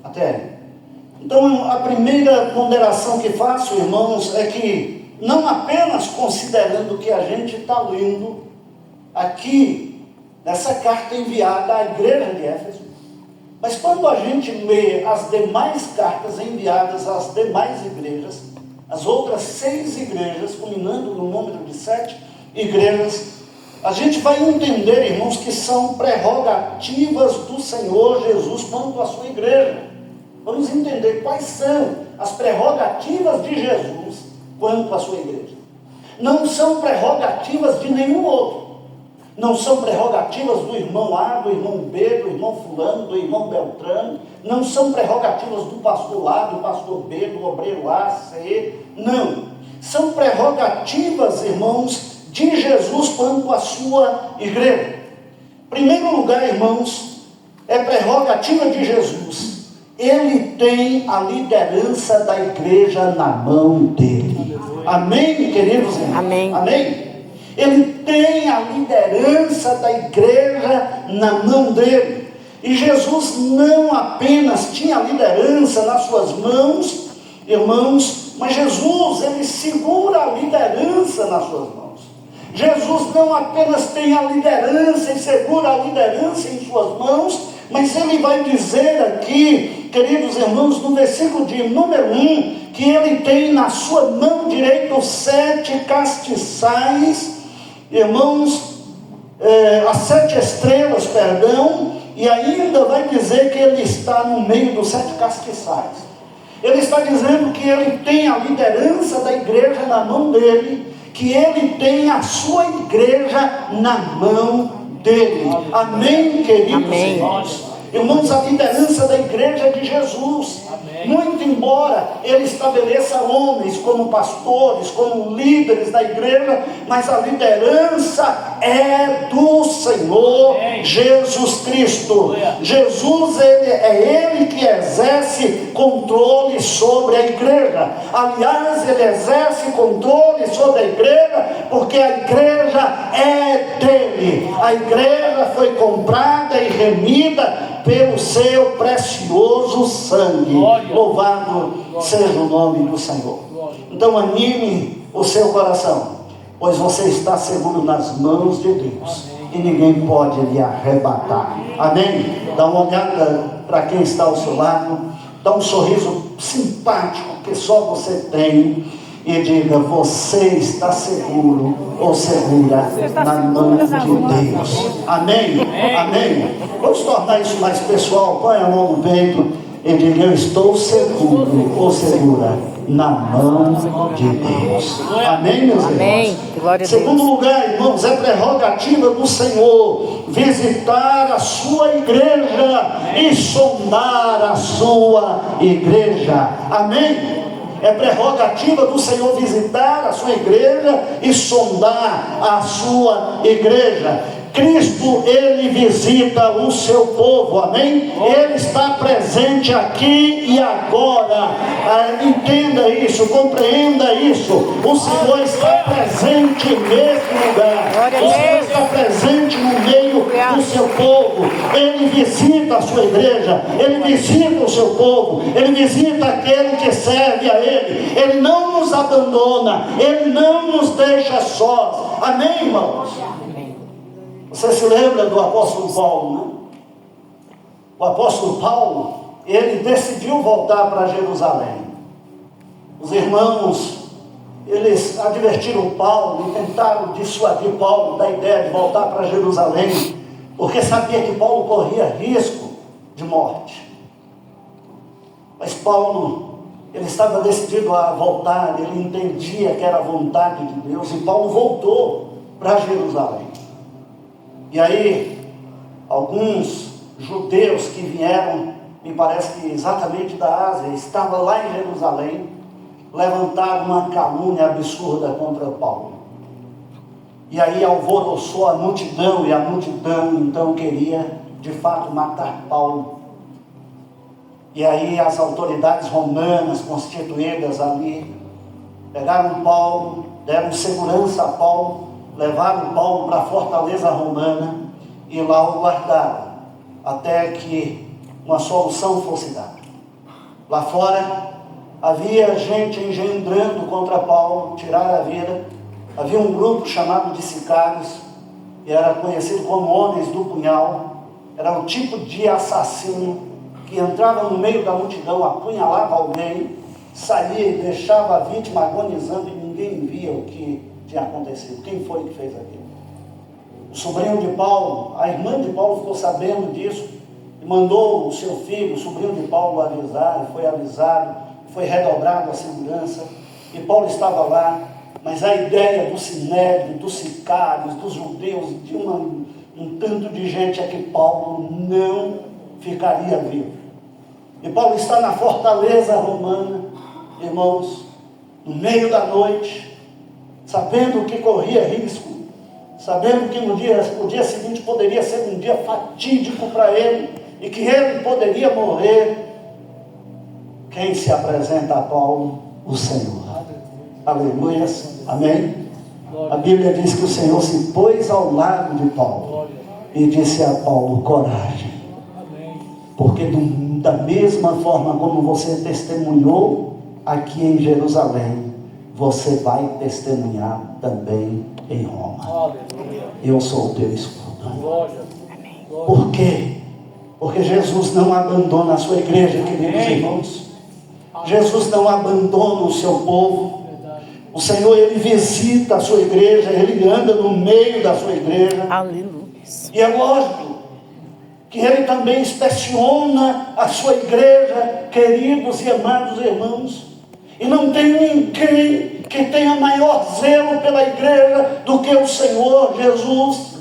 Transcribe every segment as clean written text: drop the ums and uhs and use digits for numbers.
Até. Então, a primeira ponderação que faço, irmãos, é que não apenas considerando o que a gente está lendo aqui, nessa carta enviada à igreja de Éfeso, mas quando a gente lê as demais cartas enviadas às demais igrejas, as outras 6 igrejas, culminando no número de 7 igrejas, a gente vai entender, irmãos, que são prerrogativas do Senhor Jesus quanto à sua igreja. Vamos entender quais são as prerrogativas de Jesus quanto à sua igreja. Não são prerrogativas de nenhum outro. Não são prerrogativas do irmão A, do irmão B, do irmão fulano, do irmão Beltrano. Não são prerrogativas do pastor A, do pastor B, do obreiro A, C. Não. São prerrogativas, irmãos, de Jesus quanto à sua igreja. Em primeiro lugar, irmãos, é prerrogativa de Jesus. Ele tem a liderança da igreja na mão dele. Amém, queridos irmãos? Amém. Amém? Ele tem a liderança da igreja na mão dele. E Jesus não apenas tinha a liderança nas suas mãos, irmãos, mas Jesus, ele segura a liderança nas suas mãos. Jesus não apenas tem a liderança e segura a liderança em suas mãos, mas ele vai dizer aqui, queridos irmãos, no versículo de número 1, que ele tem na sua mão direita os 7 castiçais, irmãos, as 7 estrelas, perdão, e ainda vai dizer que ele está no meio dos 7 castiçais. Ele está dizendo que ele tem a liderança da igreja na mão dele, que ele tem a sua igreja na mão dele. Amém, queridos Amém. irmãos? Irmãos, a liderança da igreja é de Jesus. Amém. Muito embora ele estabeleça homens como pastores, como líderes da igreja, mas a liderança é do Senhor Jesus Cristo. Jesus, é ele que exerce controle sobre a igreja. Aliás, ele exerce controle sobre a igreja, porque a igreja é dele. A igreja foi comprada e remida pelo seu precioso sangue. Louvado seja o nome do Senhor. Então anime o seu coração, pois você está seguro nas mãos de Deus, e ninguém pode lhe arrebatar. Amém? Dá uma olhada para quem está ao seu lado, dá um sorriso simpático que só você tem, e diga: você está seguro ou segura na mão de Deus. Amém? Amém? Vamos tornar isso mais pessoal. Põe a mão no peito e diga: eu estou seguro ou segura na mão de Deus. Amém, meus irmãos? Amém. Glória a Deus. Segundo lugar, irmãos, é prerrogativa do Senhor visitar a sua igreja e sondar a sua igreja. Amém? É prerrogativa do Senhor visitar a sua igreja e sondar a sua igreja. Cristo, ele visita o seu povo, amém? Ele está presente aqui e agora. Entenda isso, compreenda isso. O Senhor está presente nesse lugar. O Senhor está presente no meio do seu povo. Ele visita a sua igreja, ele visita o seu povo, ele visita aquele que serve a ele. Ele não nos abandona, ele não nos deixa sós. Amém, irmãos? Você se lembra do apóstolo Paulo, né? O apóstolo Paulo, ele decidiu voltar para Jerusalém. Os irmãos, eles advertiram Paulo e tentaram dissuadir Paulo da ideia de voltar para Jerusalém, porque sabia que Paulo corria risco de morte. Mas Paulo, ele estava decidido a voltar, ele entendia que era a vontade de Deus, e Paulo voltou para Jerusalém. E aí, alguns judeus que vieram, me parece que exatamente da Ásia, estavam lá em Jerusalém, levantaram uma calúnia absurda contra Paulo. E aí alvoroçou a multidão, e a multidão então queria de fato matar Paulo. E aí as autoridades romanas constituídas ali pegaram Paulo, deram segurança a Paulo, levaram Paulo para a fortaleza romana e lá o guardaram, até que uma solução fosse dada. Lá fora havia gente engendrando contra Paulo, tirar a vida. Havia um grupo chamado de sicários, que era conhecido como homens do punhal. Era o tipo de assassino que entrava no meio da multidão, apunhalava alguém, saía e deixava a vítima agonizando e ninguém via o que tinha acontecido. Quem foi que fez aquilo? O sobrinho de Paulo, a irmã de Paulo ficou sabendo disso e mandou o seu filho, o sobrinho de Paulo, avisar, e foi avisado, foi redobrado a segurança, e Paulo estava lá, mas a ideia do sinédrio, dos sicários, dos judeus, de um tanto de gente é que Paulo não ficaria vivo. E Paulo está na fortaleza romana, irmãos, no meio da noite, sabendo que corria risco, sabendo que o dia seguinte poderia ser um dia fatídico para ele, e que ele poderia morrer. Quem se apresenta a Paulo? O Senhor. Aleluia. Amém? A Bíblia diz que o Senhor se pôs ao lado de Paulo e disse a Paulo: coragem, porque da mesma forma como você testemunhou aqui em Jerusalém, você vai testemunhar também em Roma. Eu sou o teu escudo. Por quê? Porque Jesus não abandona a sua igreja, queridos irmãos. Jesus não abandona o seu povo. O Senhor, Ele visita a sua igreja, Ele anda no meio da sua igreja. Aleluia. E é lógico que Ele também inspeciona a sua igreja, queridos e amados irmãos. E não tem ninguém que tenha maior zelo pela igreja do que o Senhor Jesus.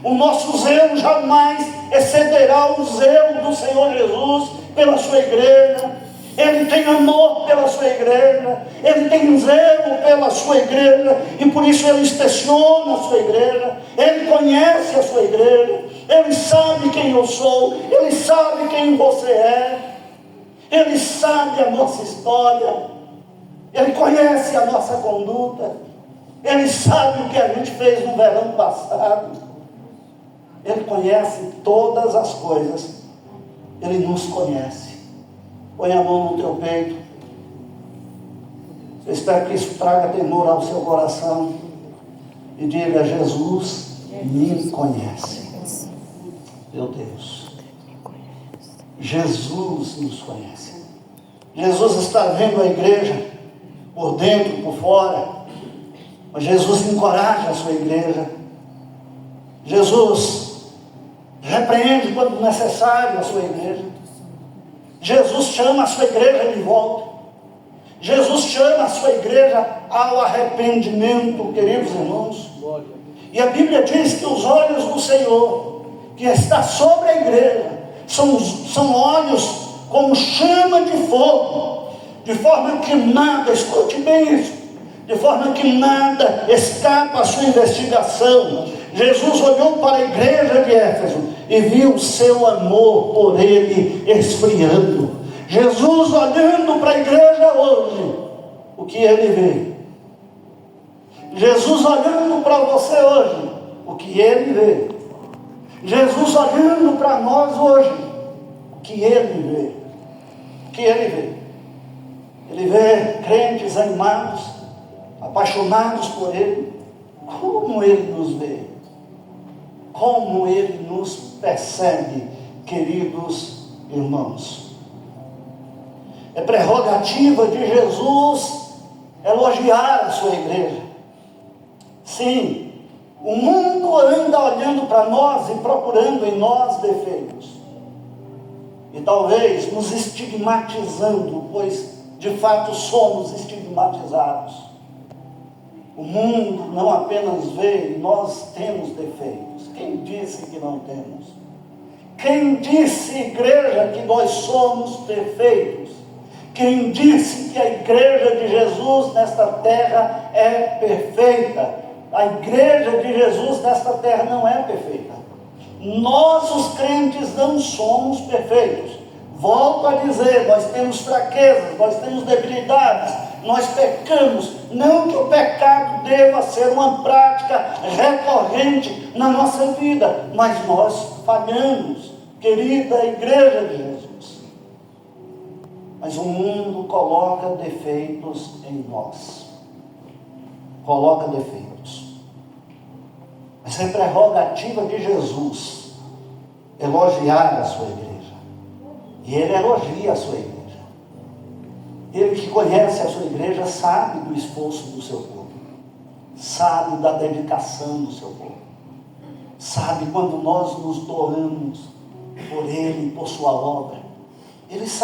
O nosso zelo jamais excederá o zelo do Senhor Jesus pela sua igreja. Ele tem amor pela sua igreja, Ele tem zelo pela sua igreja, e por isso Ele inspeciona a sua igreja, Ele conhece a sua igreja, Ele sabe quem eu sou, Ele sabe quem você é, Ele sabe a nossa história, Ele conhece a nossa conduta, Ele sabe o que a gente fez no verão passado, Ele conhece todas as coisas, Ele nos conhece. Põe a mão no teu peito. Eu espero que isso traga temor ao seu coração. E diga: Jesus me conhece. Meu Deus. Jesus nos conhece. Jesus está vendo a igreja por dentro, por fora. Mas Jesus encoraja a sua igreja. Jesus repreende quando necessário a sua igreja. Jesus chama a sua igreja de volta. Jesus chama a sua igreja ao arrependimento, queridos irmãos. E a Bíblia diz que os olhos do Senhor, que está sobre a igreja, são olhos como chama de fogo, de forma que nada, escute bem isso, de forma que nada escapa à sua investigação. Jesus olhou para a igreja de Éfeso e viu o seu amor por ele esfriando. Jesus olhando para a igreja hoje, o que ele vê? Jesus olhando para você hoje, o que ele vê? Jesus olhando para nós hoje, o que ele vê? O que ele vê? Ele vê crentes animados, apaixonados por ele. Como ele nos vê? Como ele nos percebe, queridos irmãos. É prerrogativa de Jesus elogiar a sua igreja. Sim, o mundo anda olhando para nós e procurando em nós defeitos. E talvez nos estigmatizando, pois de fato somos estigmatizados. O mundo não apenas vê, nós temos defeitos. Quem disse que não temos? Quem disse, igreja, que nós somos perfeitos? Quem disse que a igreja de Jesus nesta terra é perfeita? A igreja de Jesus nesta terra não é perfeita. Nós, os crentes, não somos perfeitos. Volto a dizer, nós temos fraquezas, nós temos debilidades, nós pecamos. Não que o pecado deva ser uma prática recorrente na nossa vida, mas nós falhamos, querida igreja de Jesus. Mas o mundo coloca defeitos em nós. Coloca defeitos. Mas é prerrogativa de Jesus elogiar a sua igreja. E Ele elogia a sua igreja. Ele que conhece a sua igreja sabe do esforço do seu povo. Sabe da dedicação do seu povo. Sabe quando nós nos doamos por Ele, por sua obra. Ele sabe.